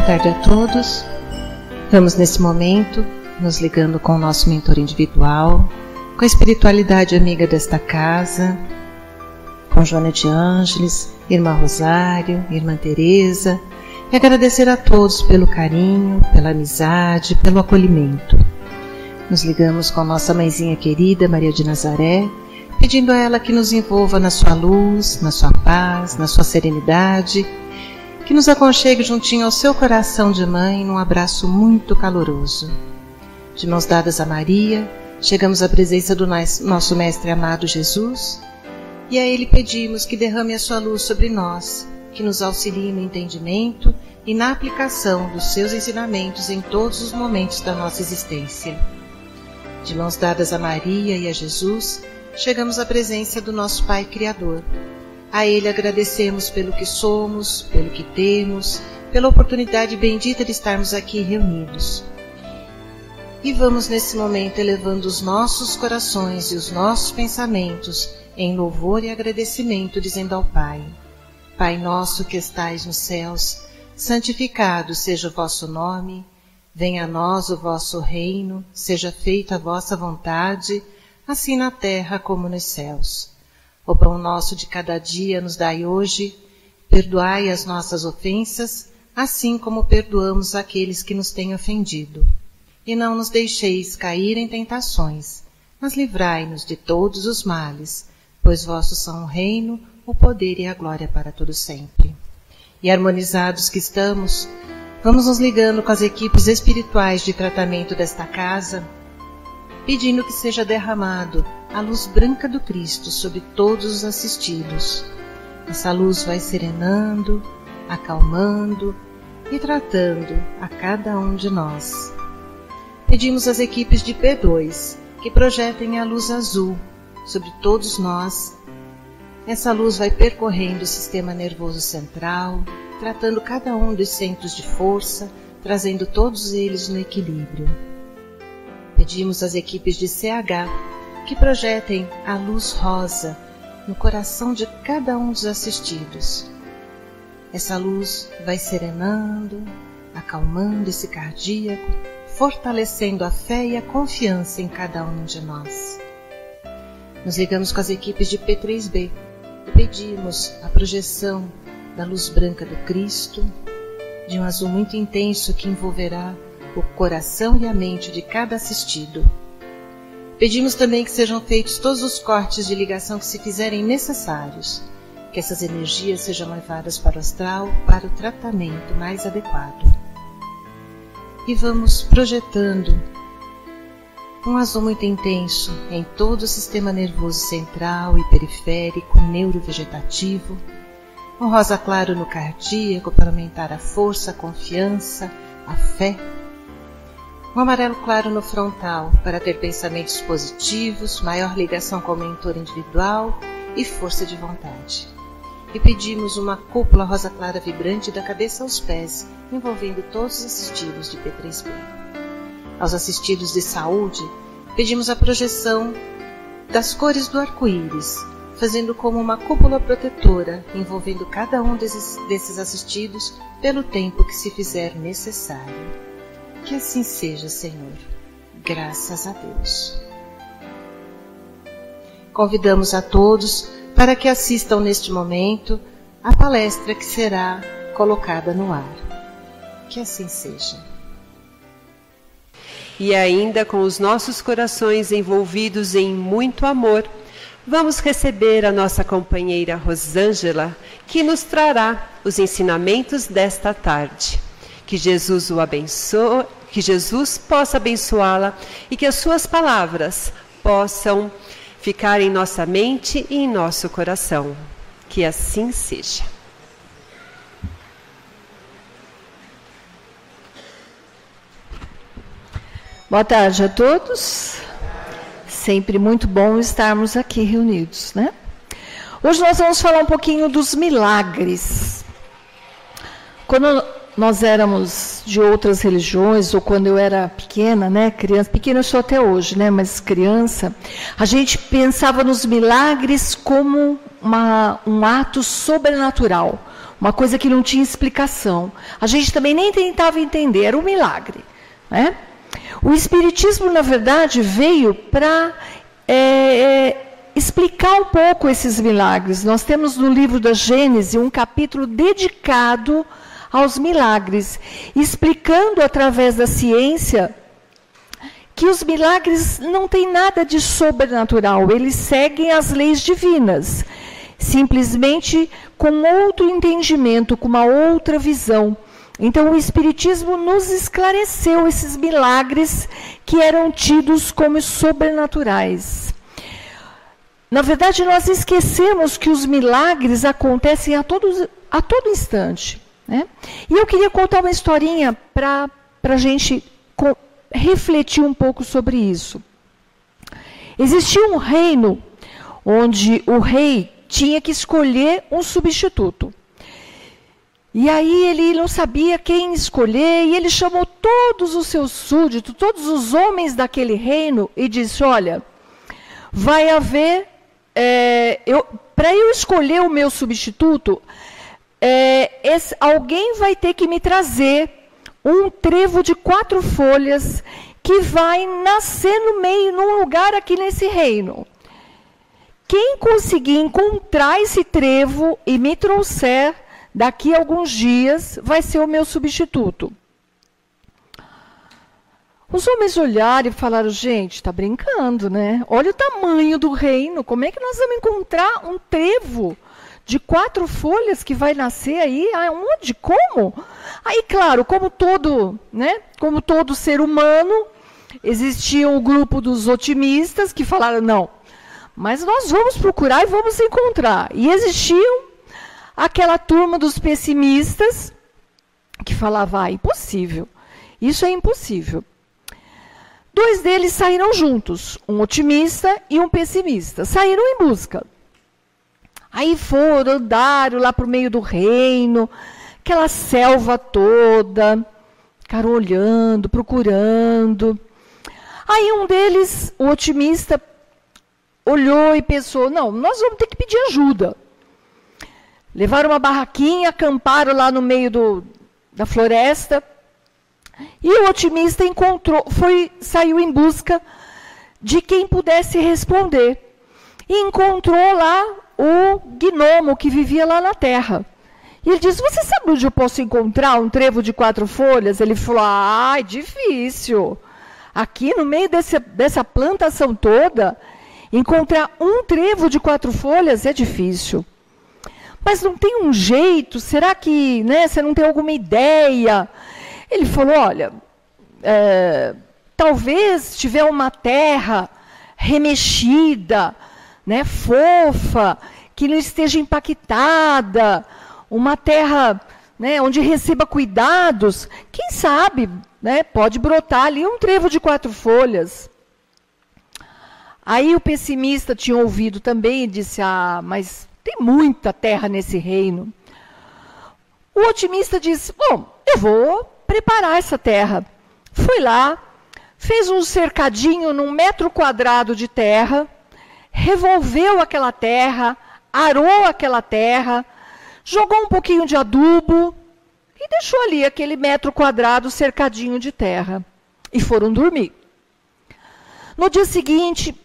tarde a todos. Vamos nesse momento nos ligando com o nosso mentor individual, com a espiritualidade amiga desta casa, com Joana de Ângeles, Irmã Rosário, Irmã Teresa, e agradecer a todos pelo carinho, pela amizade, pelo acolhimento. Nos ligamos com nossa mãezinha querida, Maria de Nazaré, pedindo a ela que nos envolva na sua luz, na sua paz, na sua serenidade, que nos aconchegue juntinho ao seu coração de mãe num abraço muito caloroso. De mãos dadas a Maria, chegamos à presença do nosso Mestre amado Jesus, e a Ele pedimos que derrame a sua luz sobre nós, que nos auxilie no entendimento e na aplicação dos seus ensinamentos em todos os momentos da nossa existência. De mãos dadas a Maria e a Jesus, chegamos à presença do nosso Pai Criador. A Ele agradecemos pelo que somos, pelo que temos, pela oportunidade bendita de estarmos aqui reunidos. E vamos nesse momento elevando os nossos corações e os nossos pensamentos em louvor e agradecimento, dizendo ao Pai: Pai nosso que estais nos céus, santificado seja o vosso nome, venha a nós o vosso reino, seja feita a vossa vontade, assim na terra como nos céus. O pão nosso de cada dia nos dai hoje, perdoai as nossas ofensas, assim como perdoamos aqueles que nos têm ofendido. E não nos deixeis cair em tentações, mas livrai-nos de todos os males, pois vossos são o reino, o poder e a glória para todo sempre. E harmonizados que estamos, vamos nos ligando com as equipes espirituais de tratamento desta casa, pedindo que seja derramado a luz branca do Cristo sobre todos os assistidos. Essa luz vai serenando, acalmando e tratando a cada um de nós. Pedimos às equipes de P2 que projetem a luz azul sobre todos nós. Essa luz vai percorrendo o sistema nervoso central, tratando cada um dos centros de força, trazendo todos eles no equilíbrio. Pedimos às equipes de CH que projetem a luz rosa no coração de cada um dos assistidos. Essa luz vai serenando, acalmando esse cardíaco, fortalecendo a fé e a confiança em cada um de nós. Nos ligamos com as equipes de P3B e pedimos a projeção da luz branca do Cristo, de um azul muito intenso que envolverá o coração e a mente de cada assistido. Pedimos também que sejam feitos todos os cortes de ligação que se fizerem necessários, que essas energias sejam levadas para o astral para o tratamento mais adequado. E vamos projetando um azul muito intenso em todo o sistema nervoso central e periférico, neurovegetativo, um rosa claro no cardíaco para aumentar a força, a confiança, a fé, um amarelo claro no frontal para ter pensamentos positivos, maior ligação com o mentor individual e força de vontade. E pedimos uma cúpula rosa clara vibrante da cabeça aos pés, envolvendo todos os assistidos de P3B. Aos assistidos de saúde, pedimos a projeção das cores do arco-íris, fazendo como uma cúpula protetora, envolvendo cada um desses assistidos pelo tempo que se fizer necessário. Que assim seja, Senhor. Graças a Deus. Convidamos a todos para que assistam neste momento a palestra que será colocada no ar. Que assim seja. E ainda com os nossos corações envolvidos em muito amor, vamos receber a nossa companheira Rosângela, que nos trará os ensinamentos desta tarde. Que Jesus o abençoe, que Jesus possa abençoá-la e que as suas palavras possam ficar em nossa mente e em nosso coração. Que assim seja. Boa tarde a todos. Sempre muito bom estarmos aqui reunidos, né? Hoje nós vamos falar um pouquinho dos milagres. Quando nós éramos de outras religiões, ou quando eu era pequena, né, criança, pequena eu sou até hoje, né, mas criança, a gente pensava nos milagres como um ato sobrenatural, uma coisa que não tinha explicação. A gente também nem tentava entender, era um milagre, né? O Espiritismo, na verdade, veio para explicar um pouco esses milagres. Nós temos no livro da Gênesis um capítulo dedicado aos milagres, explicando através da ciência que os milagres não têm nada de sobrenatural, eles seguem as leis divinas, simplesmente com outro entendimento, com uma outra visão. Então o Espiritismo nos esclareceu esses milagres que eram tidos como sobrenaturais. Na verdade, nós esquecemos que os milagres acontecem a todo instante, né? E eu queria contar uma historinha para a gente refletir um pouco sobre isso. Existia um reino onde o rei tinha que escolher um substituto. E aí ele não sabia quem escolher, e ele chamou todos os seus súditos, todos os homens daquele reino, e disse: olha, vai haver, para eu escolher o meu substituto, alguém vai ter que me trazer um trevo de 4 folhas que vai nascer no meio, num lugar aqui nesse reino. Quem conseguir encontrar esse trevo e me trouxer daqui a alguns dias, vai ser o meu substituto. Os homens olharam e falaram: gente, está brincando, né? Olha o tamanho do reino, como é que nós vamos encontrar um trevo de 4 folhas que vai nascer aí? Aonde? Como? Aí, claro, como todo ser humano, existia um grupo dos otimistas que falaram: não, mas nós vamos procurar e vamos encontrar. E existiam aquela turma dos pessimistas que falava: impossível, isso é impossível. 2 deles saíram juntos, um otimista e um pessimista, saíram em busca. Aí foram, andaram lá para o meio do reino, aquela selva toda, ficaram olhando, procurando. Aí um deles, o otimista, olhou e pensou: não, nós vamos ter que pedir ajuda. Levaram uma barraquinha, acamparam lá no meio da floresta, e o otimista saiu em busca de quem pudesse responder. E encontrou lá o gnomo que vivia lá na terra. E ele disse: você sabe onde eu posso encontrar um trevo de 4 folhas? Ele falou: é difícil. Aqui no meio dessa plantação toda, encontrar um trevo de 4 folhas é difícil. Mas não tem um jeito? Será que você não tem alguma ideia? Ele falou: olha, talvez se tiver uma terra remexida, fofa, que não esteja impactada, uma terra onde receba cuidados, quem sabe pode brotar ali um trevo de 4 folhas. Aí o pessimista tinha ouvido também e disse: mas tem muita terra nesse reino. O otimista disse: bom, eu vou preparar essa terra. Foi lá, fez um cercadinho num 1 metro quadrado de terra, revolveu aquela terra, arou aquela terra, jogou um pouquinho de adubo e deixou ali aquele 1 metro quadrado cercadinho de terra. E foram dormir. No dia seguinte,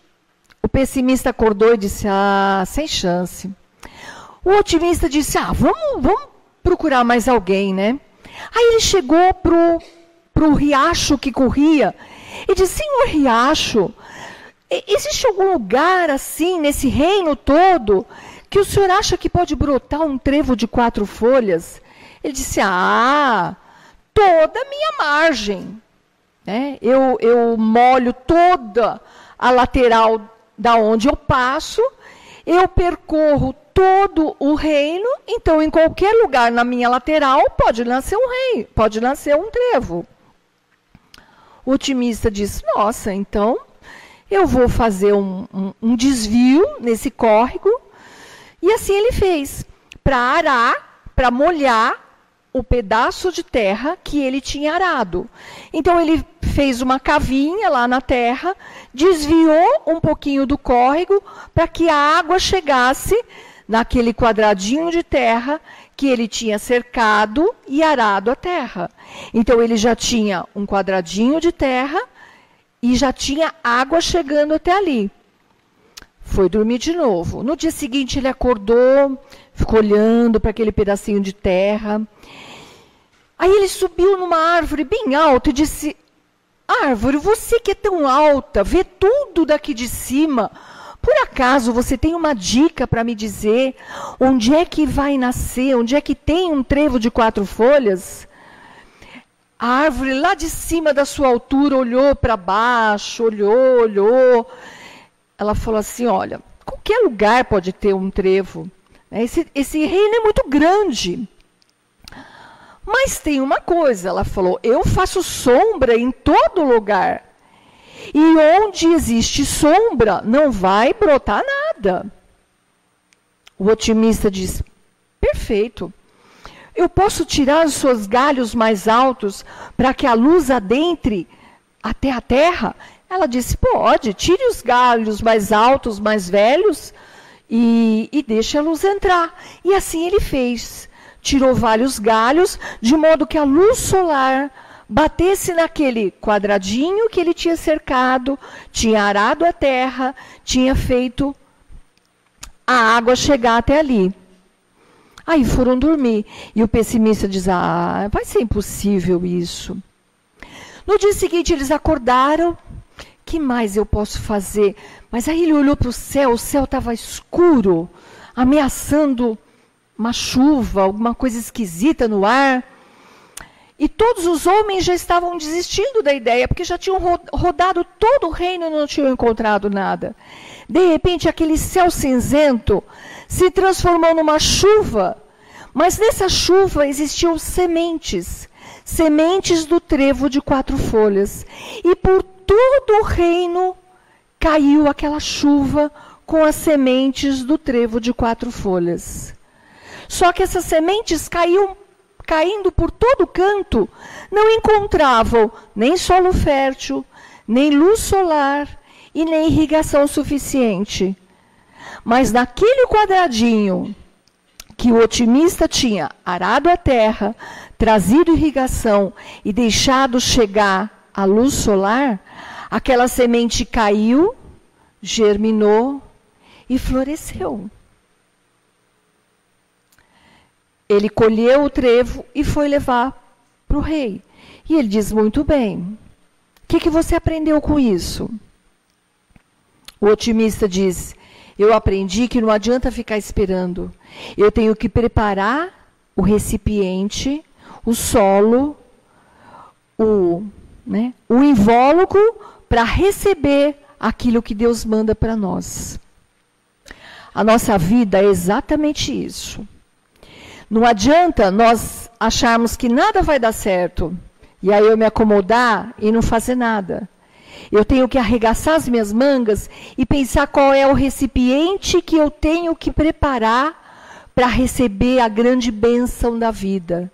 o pessimista acordou e disse: sem chance. O otimista disse: vamos procurar mais alguém, né? Aí ele chegou pro riacho que corria e disse: senhor riacho, existe algum lugar assim, nesse reino todo, que o senhor acha que pode brotar um trevo de 4 folhas? Ele disse: toda a minha margem. Eu molho toda a lateral da onde eu passo, eu percorro todo o reino, então em qualquer lugar na minha lateral pode nascer um trevo. O otimista disse: nossa, então eu vou fazer um desvio nesse córrego. E assim ele fez, para arar, para molhar o pedaço de terra que ele tinha arado. Então ele fez uma cavinha lá na terra, desviou um pouquinho do córrego para que a água chegasse naquele quadradinho de terra que ele tinha cercado e arado a terra. Então, ele já tinha um quadradinho de terra e já tinha água chegando até ali. Foi dormir de novo. No dia seguinte, ele acordou, ficou olhando para aquele pedacinho de terra. Aí ele subiu numa árvore bem alta e disse: árvore, você que é tão alta, vê tudo daqui de cima, por acaso você tem uma dica para me dizer onde é que vai nascer, onde é que tem um trevo de 4 folhas? A árvore lá de cima da sua altura olhou para baixo, olhou. Ela falou assim: olha, qualquer lugar pode ter um trevo. Esse reino é muito grande. Mas tem uma coisa, ela falou: eu faço sombra em todo lugar. E onde existe sombra, não vai brotar nada. O otimista diz: perfeito. Eu posso tirar os seus galhos mais altos para que a luz adentre até a terra? Ela disse: pode, tire os galhos mais altos, mais velhos, e deixe a luz entrar. E assim ele fez. Tirou vários galhos, de modo que a luz solar batesse naquele quadradinho que ele tinha cercado, tinha arado a terra, tinha feito a água chegar até ali. Aí foram dormir. E o pessimista diz: ah, vai ser impossível isso. No dia seguinte eles acordaram. Que mais eu posso fazer? Mas aí ele olhou para o céu estava escuro, ameaçando uma chuva, alguma coisa esquisita no ar. E todos os homens já estavam desistindo da ideia, porque já tinham rodado todo o reino e não tinham encontrado nada. De repente, aquele céu cinzento se transformou numa chuva, mas nessa chuva existiam sementes do trevo de 4 folhas. E por todo o reino caiu aquela chuva com as sementes do trevo de 4 folhas. Só que essas sementes caindo por todo canto, não encontravam nem solo fértil, nem luz solar e nem irrigação suficiente. Mas naquele quadradinho que o otimista tinha arado a terra, trazido irrigação e deixado chegar a luz solar, aquela semente caiu, germinou e floresceu. Ele colheu o trevo e foi levar para o rei. E ele diz: muito bem, o que você aprendeu com isso? O otimista diz: eu aprendi que não adianta ficar esperando. Eu tenho que preparar o recipiente, o solo, o invólucro para receber aquilo que Deus manda para nós. A nossa vida é exatamente isso. Não adianta nós acharmos que nada vai dar certo, e aí eu me acomodar e não fazer nada. Eu tenho que arregaçar as minhas mangas e pensar qual é o recipiente que eu tenho que preparar para receber a grande bênção da vida.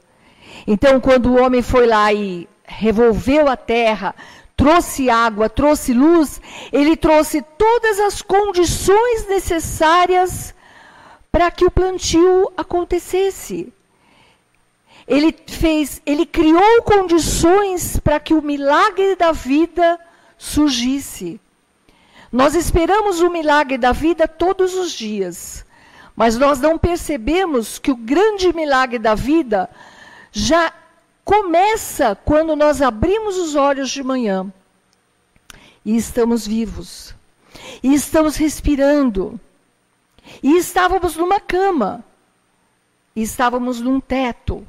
Então, quando o homem foi lá e revolveu a terra, trouxe água, trouxe luz, ele trouxe todas as condições necessárias para que o plantio acontecesse. Ele criou condições para que o milagre da vida surgisse. Nós esperamos o milagre da vida todos os dias, mas nós não percebemos que o grande milagre da vida já começa quando nós abrimos os olhos de manhã e estamos vivos, e estamos respirando. E estávamos numa cama, e estávamos num teto,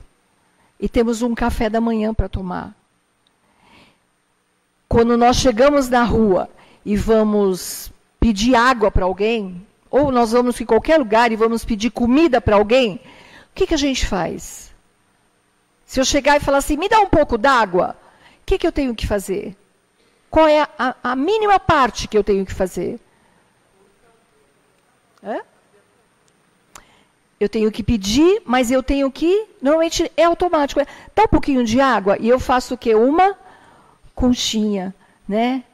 e temos um café da manhã para tomar. Quando nós chegamos na rua e vamos pedir água para alguém, ou nós vamos em qualquer lugar e vamos pedir comida para alguém, o que a gente faz? Se eu chegar e falar assim: me dá um pouco d'água, o que eu tenho que fazer? Qual é a mínima parte que eu tenho que fazer? Eu tenho que pedir, mas eu tenho que... Normalmente é automático. Dá um pouquinho de água e eu faço o quê? Uma conchinha, né?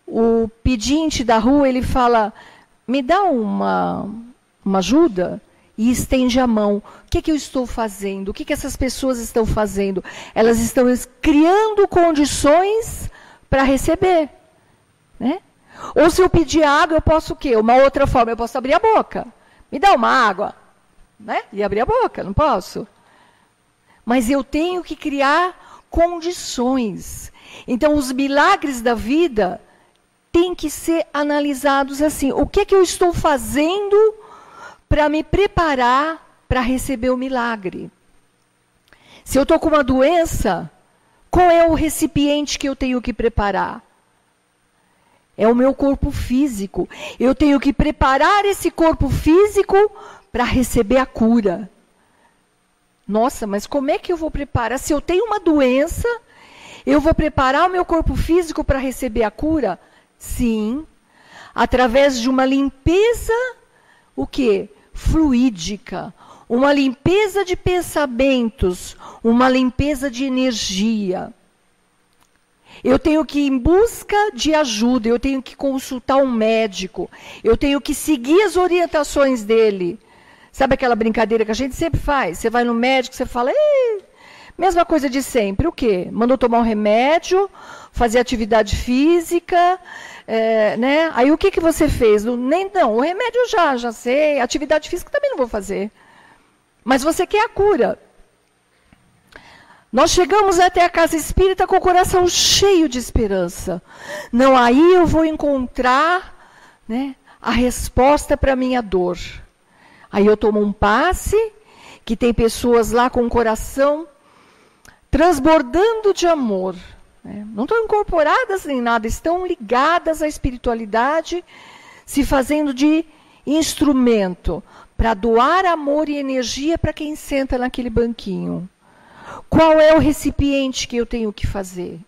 O pedinte da rua, ele fala: me dá uma ajuda? e estende a mão. O que eu estou fazendo? O que essas pessoas estão fazendo? Elas estão criando condições para receber. Né? Ou se eu pedir água, eu posso o quê? Uma outra forma, eu posso abrir a boca. Me dá uma água. Né? E abrir a boca, não posso. Mas eu tenho que criar condições. Então, os milagres da vida têm que ser analisados assim. O que eu estou fazendo para me preparar para receber o milagre? Se eu estou com uma doença, qual é o recipiente que eu tenho que preparar? É o meu corpo físico. Eu tenho que preparar esse corpo físico para receber a cura. Nossa, mas como é que eu vou preparar? Se eu tenho uma doença, eu vou preparar o meu corpo físico para receber a cura? Sim. Através de uma limpeza, o quê? Fluídica. Uma limpeza de pensamentos, uma limpeza de energia. Eu tenho que ir em busca de ajuda, eu tenho que consultar um médico, eu tenho que seguir as orientações dele. Sabe aquela brincadeira que a gente sempre faz? Você vai no médico, você fala, mesma coisa de sempre, o quê? Mandou tomar um remédio, fazer atividade física, né? Aí o que você fez? Não, o remédio eu já sei, atividade física também não vou fazer. Mas você quer a cura. Nós chegamos até a casa espírita com o coração cheio de esperança. Não, aí eu vou encontrar, né, a resposta para a minha dor. Aí eu tomo um passe, que tem pessoas lá com o coração transbordando de amor. Né? Não estão incorporadas nem nada, estão ligadas à espiritualidade, se fazendo de instrumento para doar amor e energia para quem senta naquele banquinho. Qual é o recipiente que eu tenho que fazer?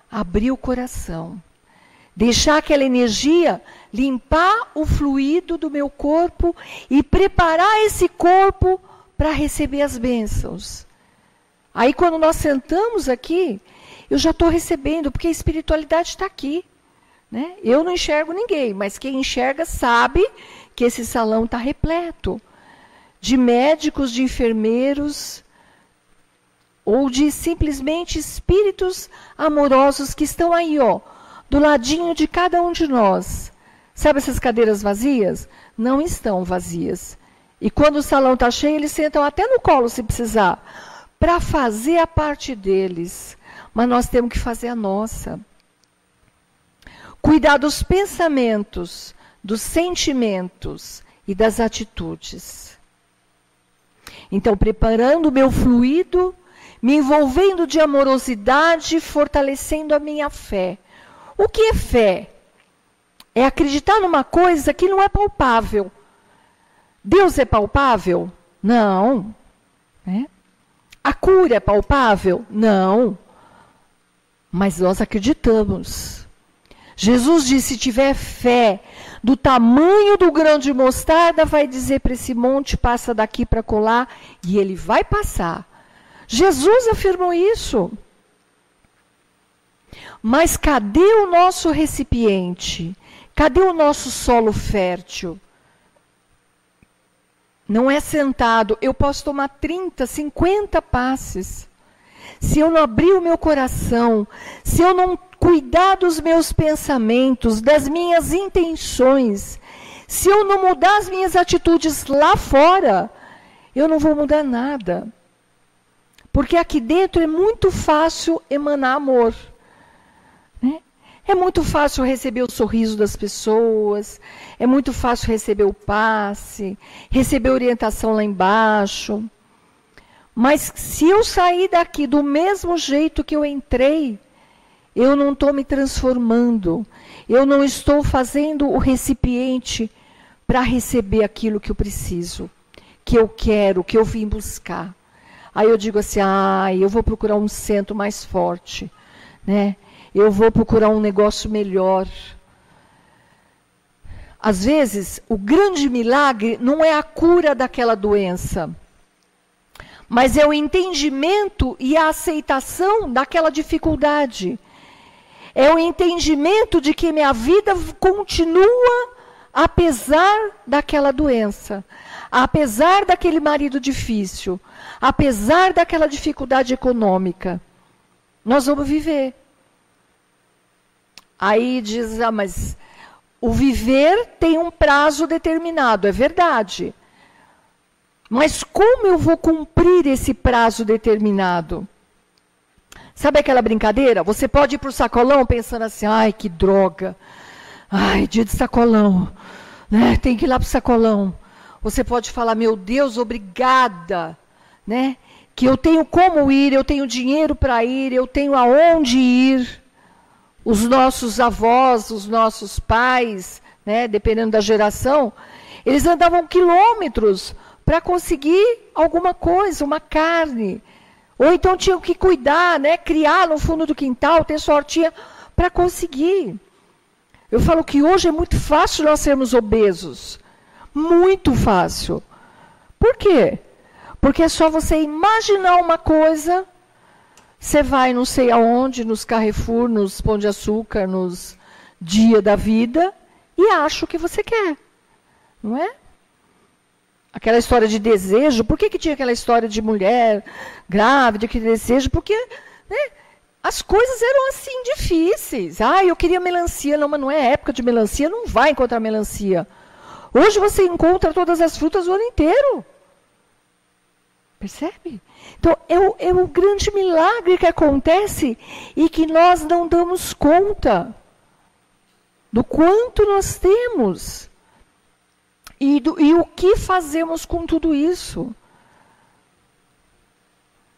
Abrir o coração. Deixar aquela energia limpar o fluido do meu corpo e preparar esse corpo para receber as bênçãos. Aí quando nós sentamos aqui, eu já estou recebendo, porque a espiritualidade está aqui. Né? Eu não enxergo ninguém, mas quem enxerga sabe que esse salão está repleto de médicos, de enfermeiros, ou de simplesmente espíritos amorosos que estão aí, ó, do ladinho de cada um de nós. Sabe essas cadeiras vazias? Não estão vazias. E quando o salão está cheio, eles sentam até no colo, se precisar, para fazer a parte deles. Mas nós temos que fazer a nossa. Cuidar dos pensamentos, dos sentimentos e das atitudes. Então, preparando o meu fluido, me envolvendo de amorosidade, fortalecendo a minha fé. O que é fé? É acreditar numa coisa que não é palpável. Deus é palpável? Não. Né? A cura é palpável? Não. Mas nós acreditamos. Jesus disse, se tiver fé do tamanho do grão de mostarda, vai dizer para esse monte, passa daqui para colar, e ele vai passar. Jesus afirmou isso. Mas cadê o nosso recipiente? Cadê o nosso solo fértil? Não é sentado. Eu posso tomar 30, 50 passes. Se eu não abrir o meu coração, se eu não cuidar dos meus pensamentos, das minhas intenções, se eu não mudar as minhas atitudes lá fora, eu não vou mudar nada. Porque aqui dentro é muito fácil emanar amor. Né? É muito fácil receber o sorriso das pessoas, é muito fácil receber o passe, receber orientação lá embaixo. Mas se eu sair daqui do mesmo jeito que eu entrei, eu não estou me transformando, eu não estou fazendo o recipiente para receber aquilo que eu preciso, que eu quero, que eu vim buscar. Aí eu digo assim, eu vou procurar um centro mais forte, né? Eu vou procurar um negócio melhor. Às vezes, o grande milagre não é a cura daquela doença, mas é o entendimento e a aceitação daquela dificuldade. É o entendimento de que minha vida continua apesar daquela doença. apesar daquele marido difícil, apesar daquela dificuldade econômica, nós vamos viver. Aí diz, mas o viver tem um prazo determinado, é verdade. Mas como eu vou cumprir esse prazo determinado? Sabe aquela brincadeira? Você pode ir para o sacolão pensando assim, ai, que droga. Ai, dia de sacolão. Né? Tem que ir lá para o sacolão. Você pode falar, meu Deus, obrigada. Né? Que eu tenho como ir, eu tenho dinheiro para ir, eu tenho aonde ir. Os nossos avós, os nossos pais, né, dependendo da geração, eles andavam quilômetros para conseguir alguma coisa, uma carne. Ou então tinham que cuidar, né, criar no fundo do quintal, ter sua hortinha para conseguir. Eu falo que hoje é muito fácil nós sermos obesos. Muito fácil. Por quê? Porque é só você imaginar uma coisa, você vai não sei aonde, nos Carrefour, nos Pão de Açúcar, nos Dia da Vida, e acha o que você quer. Não é? Aquela história de desejo, por que tinha aquela história de mulher grávida, que desejo? Porque, né, as coisas eram assim difíceis. Ah, eu queria melancia, não, mas não é época de melancia, não vai encontrar melancia. Hoje você encontra todas as frutas o ano inteiro. Percebe? Então, é um grande milagre que acontece e que nós não damos conta do quanto nós temos. E o que fazemos com tudo isso?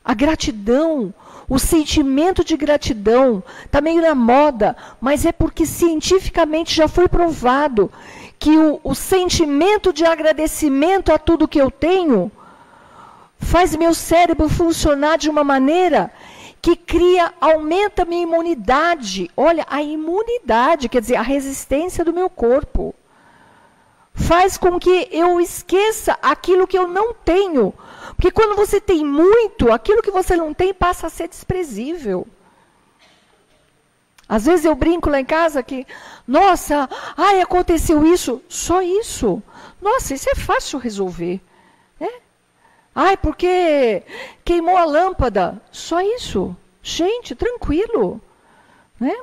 A gratidão, o sentimento de gratidão, está meio na moda, mas é porque cientificamente já foi provado que o sentimento de agradecimento a tudo que eu tenho faz meu cérebro funcionar de uma maneira que aumenta a minha imunidade. Olha, a imunidade, quer dizer, a resistência do meu corpo. Faz com que eu esqueça aquilo que eu não tenho. Porque quando você tem muito, aquilo que você não tem passa a ser desprezível. Às vezes eu brinco lá em casa que, nossa, ai, aconteceu isso, só isso. Nossa, isso é fácil resolver. Né? Ai, porque queimou a lâmpada, só isso. Gente, tranquilo. Né?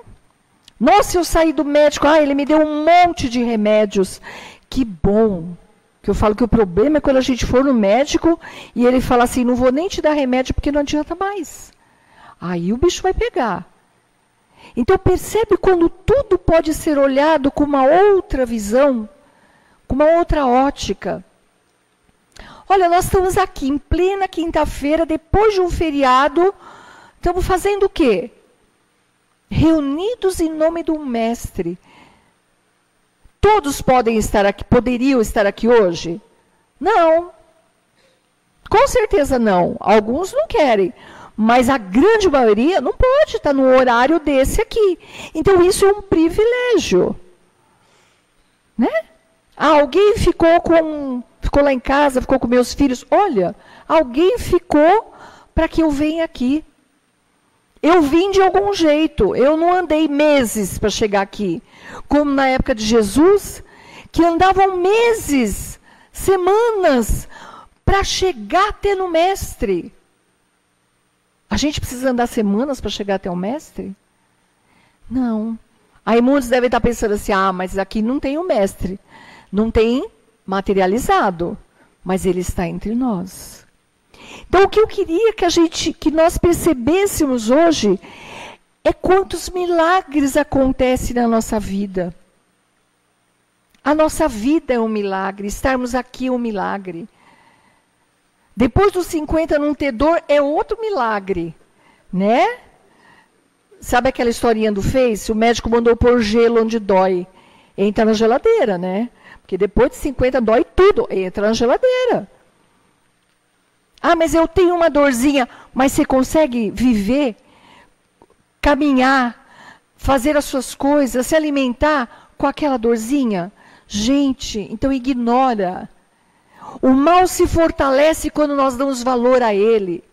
Nossa, eu saí do médico, ele me deu um monte de remédios. Que bom. Que eu falo que o problema é quando a gente for no médico e ele fala assim, não vou nem te dar remédio porque não adianta mais. Aí o bicho vai pegar. Então percebe quando tudo pode ser olhado com uma outra visão, com uma outra ótica. Olha, nós estamos aqui em plena quinta-feira, depois de um feriado, estamos fazendo o quê? Reunidos em nome do Mestre. Todos poderiam estar aqui hoje? Não. Com certeza não. Alguns não querem. Mas a grande maioria não pode estar no horário desse aqui. Então, isso é um privilégio. Né? Alguém ficou lá em casa, ficou com meus filhos. Olha, alguém ficou para que eu venha aqui. Eu vim de algum jeito. Eu não andei meses para chegar aqui. Como na época de Jesus, que andavam meses, semanas, para chegar até no Mestre. A gente precisa andar semanas para chegar até o Mestre? Não. Aí muitos devem estar pensando assim, mas aqui não tem o Mestre. Não tem materializado, mas ele está entre nós. Então, o que eu queria que nós percebêssemos hoje é quantos milagres acontecem na nossa vida. A nossa vida é um milagre, estarmos aqui é um milagre. Depois dos 50 não ter dor é outro milagre, né? Sabe aquela historinha do Face? O médico mandou pôr gelo onde dói. Entra na geladeira, né? Porque depois de 50 dói tudo, entra na geladeira. Mas eu tenho uma dorzinha, mas você consegue viver, caminhar, fazer as suas coisas, se alimentar com aquela dorzinha? Gente, então ignora. O mal se fortalece quando nós damos valor a ele.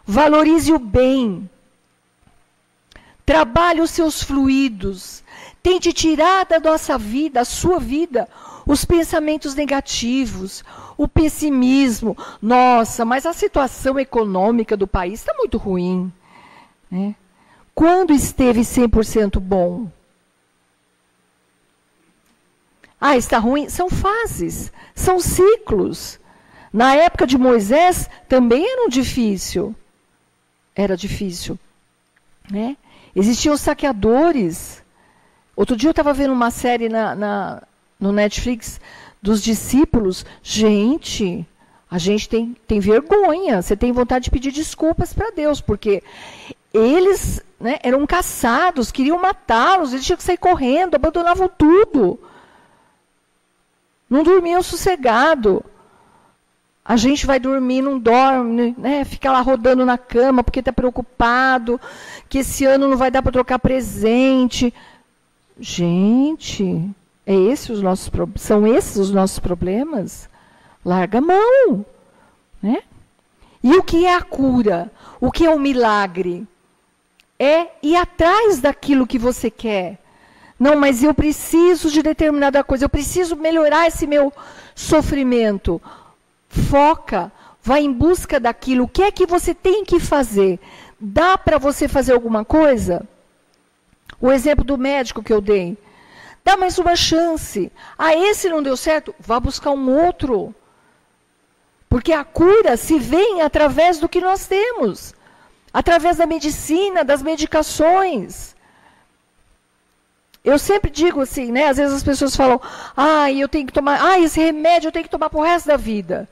Valorize o bem. Trabalhe os seus fluidos. Tente tirar da nossa vida, a sua vida, os pensamentos negativos, o pessimismo. Nossa, mas a situação econômica do país está muito ruim. Né? Quando esteve 100% bom? Ah, está ruim? São fases, são ciclos. Na época de Moisés também era difícil. Era difícil. Né? Existiam saqueadores. Outro dia eu estava vendo uma série no Netflix dos discípulos. Gente, a gente tem vergonha. Você tem vontade de pedir desculpas para Deus, porque eles, né, eram caçados, queriam matá-los, eles tinham que sair correndo, abandonavam tudo. Não dormiam sossegado. A gente vai dormir, não dorme, né? Fica lá rodando na cama porque está preocupado, que esse ano não vai dar para trocar presente. Gente, são esses os nossos problemas? Larga a mão. Né? E o que é a cura? O que é o milagre? É ir atrás daquilo que você quer. Não, mas eu preciso de determinada coisa, eu preciso melhorar esse meu sofrimento. Foca, vai em busca daquilo. O que é que você tem que fazer? Dá para você fazer alguma coisa? O exemplo do médico que eu dei. Dá mais uma chance. Ah, esse não deu certo? Vá buscar um outro. Porque a cura se vem através do que nós temos. Através da medicina, das medicações. Eu sempre digo assim, né? Às vezes as pessoas falam, eu tenho que tomar, esse remédio eu tenho que tomar pro resto da vida.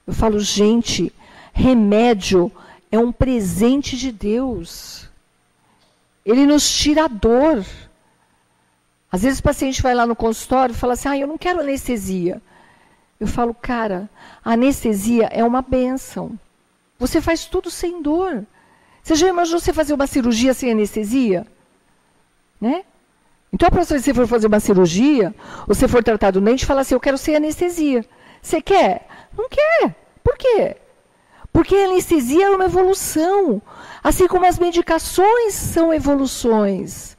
Eu falo, gente, remédio é um presente de Deus. Ele nos tira a dor. Às vezes o paciente vai lá no consultório e fala assim, eu não quero anestesia. Eu falo, cara, a anestesia é uma bênção. Você faz tudo sem dor. Você já imaginou você fazer uma cirurgia sem anestesia? Né? Então, para você for fazer uma cirurgia, ou você for tratar do dente, fala assim, eu quero sem anestesia. Você quer? Não quer. Por quê? Porque a anestesia é uma evolução. Assim como as medicações são evoluções.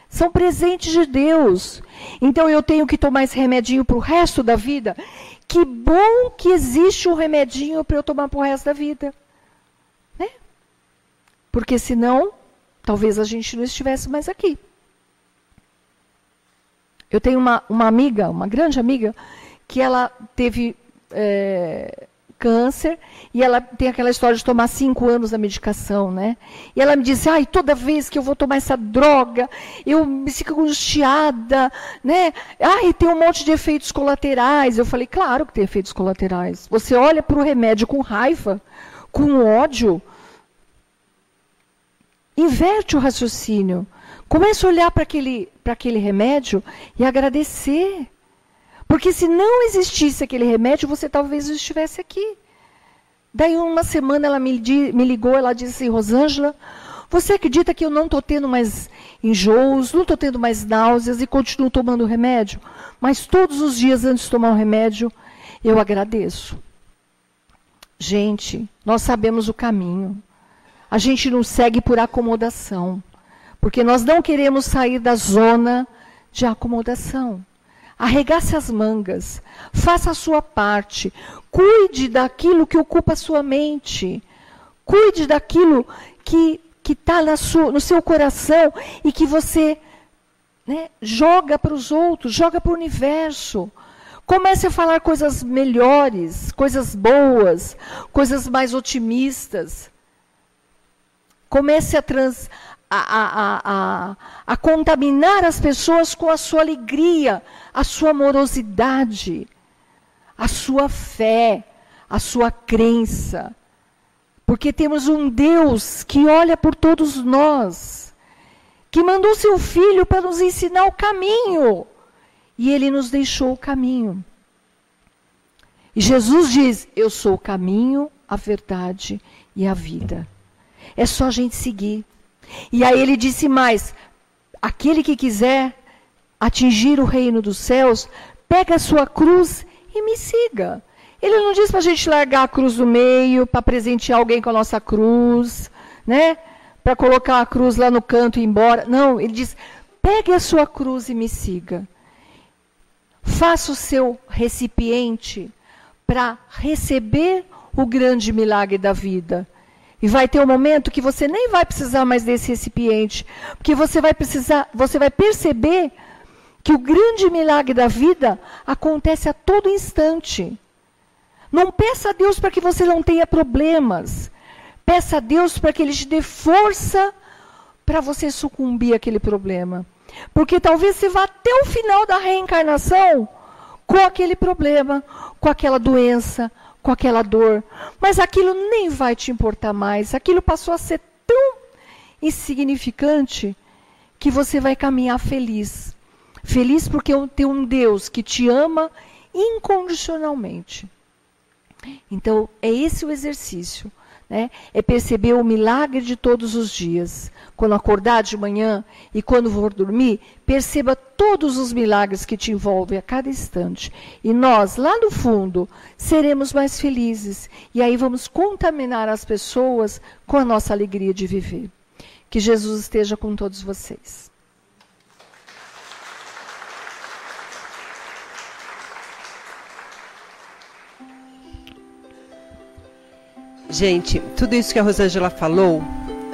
São presentes de Deus. Então, eu tenho que tomar esse remedinho para o resto da vida. Que bom que existe um remedinho para eu tomar para o resto da vida. Né? Porque senão, talvez a gente não estivesse mais aqui. Eu tenho uma amiga, uma grande amiga, que ela teve câncer, e ela tem aquela história de tomar 5 anos da medicação, né? E ela me disse, toda vez que eu vou tomar essa droga, eu me fico angustiada, né? Tem um monte de efeitos colaterais. Eu falei, claro que tem efeitos colaterais. Você olha para o remédio com raiva, com ódio, inverte o raciocínio. Comece a olhar para aquele remédio e agradecer. Porque se não existisse aquele remédio, você talvez não estivesse aqui. Daí uma semana ela me ligou, ela disse assim, Rosângela, você acredita que eu não estou tendo mais enjoos, não estou tendo mais náuseas e continuo tomando o remédio? Mas todos os dias antes de tomar o remédio, eu agradeço. Gente, nós sabemos o caminho. A gente não segue por acomodação. Porque nós não queremos sair da zona de acomodação. Arregace as mangas, faça a sua parte, cuide daquilo que ocupa a sua mente, cuide daquilo que está no seu coração e que você, né, joga para os outros, joga para o universo. Comece a falar coisas melhores, coisas boas, coisas mais otimistas. Comece a contaminar as pessoas com a sua alegria, a sua amorosidade, a sua fé, a sua crença. Porque temos um Deus que olha por todos nós, que mandou seu Filho para nos ensinar o caminho. E Ele nos deixou o caminho. E Jesus diz, eu sou o caminho, a verdade e a vida. É só a gente seguir. E aí ele disse mais, aquele que quiser atingir o reino dos céus, pega a sua cruz e me siga. Ele não diz para a gente largar a cruz do meio, para presentear alguém com a nossa cruz, né? Para colocar a cruz lá no canto e ir embora. Não, ele diz, pegue a sua cruz e me siga. Faça o seu recipiente para receber o grande milagre da vida. E vai ter um momento que você nem vai precisar mais desse recipiente, porque você vai perceber que o grande milagre da vida acontece a todo instante. Não peça a Deus para que você não tenha problemas. Peça a Deus para que Ele te dê força para você sucumbir àquele problema. Porque talvez você vá até o final da reencarnação com aquele problema, com aquela doença, com aquela dor. Mas aquilo nem vai te importar mais. Aquilo passou a ser tão insignificante que você vai caminhar feliz. Feliz porque tem um Deus que te ama incondicionalmente. Então, é esse o exercício. É perceber o milagre de todos os dias. Quando acordar de manhã e quando for dormir, perceba todos os milagres que te envolvem a cada instante. E nós, lá no fundo, seremos mais felizes. E aí vamos contaminar as pessoas com a nossa alegria de viver. Que Jesus esteja com todos vocês. Gente, tudo isso que a Rosângela falou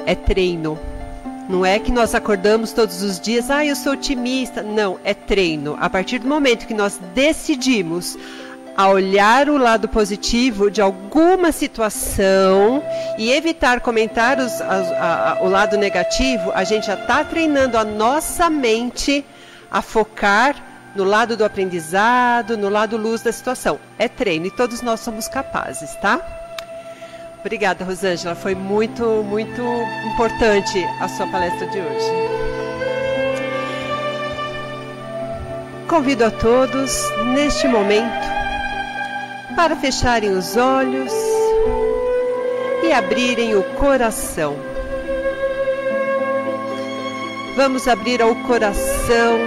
é treino. Não é que nós acordamos todos os dias, eu sou otimista. Não, é treino. A partir do momento que nós decidimos a olhar o lado positivo de alguma situação e evitar comentar o lado negativo, a gente já está treinando a nossa mente a focar no lado do aprendizado, no lado luz da situação. É treino e todos nós somos capazes, tá? Obrigada, Rosângela. Foi muito, muito importante a sua palestra de hoje. Convido a todos, neste momento, para fecharem os olhos e abrirem o coração. Vamos abrir o coração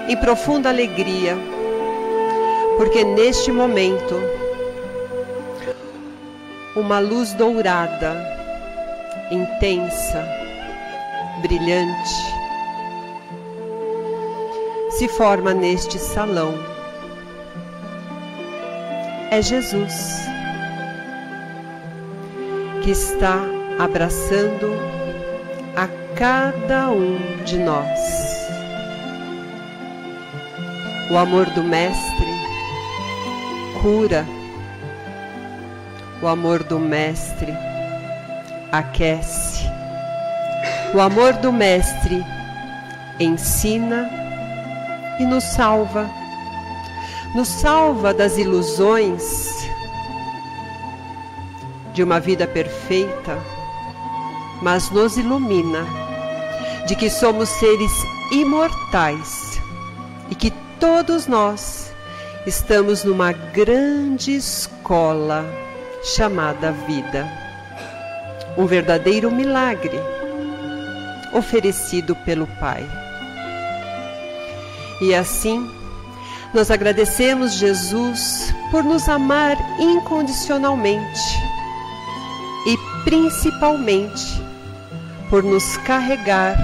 em profunda alegria, porque neste momento, uma luz dourada, intensa, brilhante, se forma neste salão. É Jesus que está abraçando a cada um de nós. O amor do Mestre cura. O amor do Mestre aquece. O amor do Mestre ensina e nos salva. Nos salva das ilusões de uma vida perfeita, mas nos ilumina de que somos seres imortais e que todos nós estamos numa grande escola chamada vida. Um verdadeiro milagre oferecido pelo Pai. E assim, nós agradecemos Jesus por nos amar incondicionalmente e principalmente por nos carregar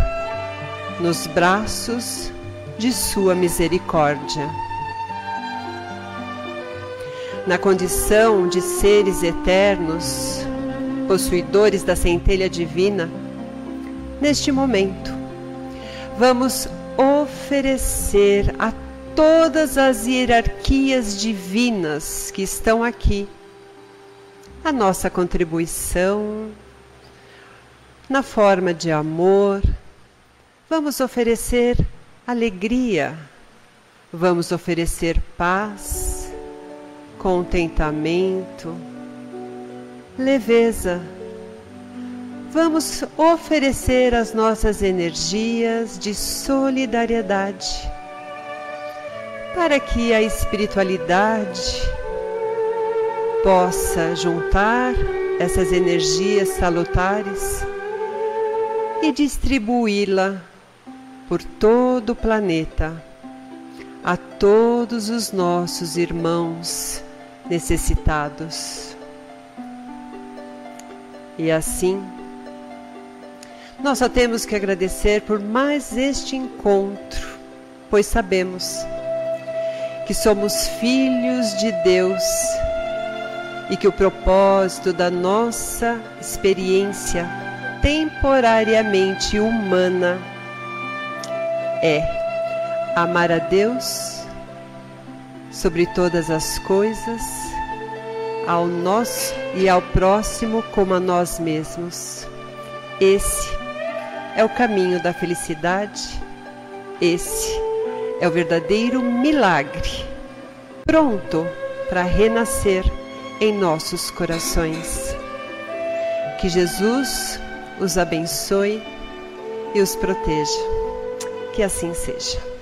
nos braços de sua misericórdia. Na condição de seres eternos, possuidores da centelha divina, neste momento, vamos oferecer a todas as hierarquias divinas que estão aqui a nossa contribuição na forma de amor. Vamos oferecer alegria, vamos oferecer paz, contentamento, leveza. Vamos oferecer as nossas energias de solidariedade para que a espiritualidade possa juntar essas energias salutares e distribuí-la por todo o planeta a todos os nossos irmãos necessitados. E assim, nós só temos que agradecer por mais este encontro pois sabemos que somos filhos de Deus e que o propósito da nossa experiência temporariamente humana é amar a Deus sobre todas as coisas, ao nosso e ao próximo como a nós mesmos. Esse é o caminho da felicidade, esse é o verdadeiro milagre, pronto para renascer em nossos corações. Que Jesus os abençoe e os proteja. Que assim seja.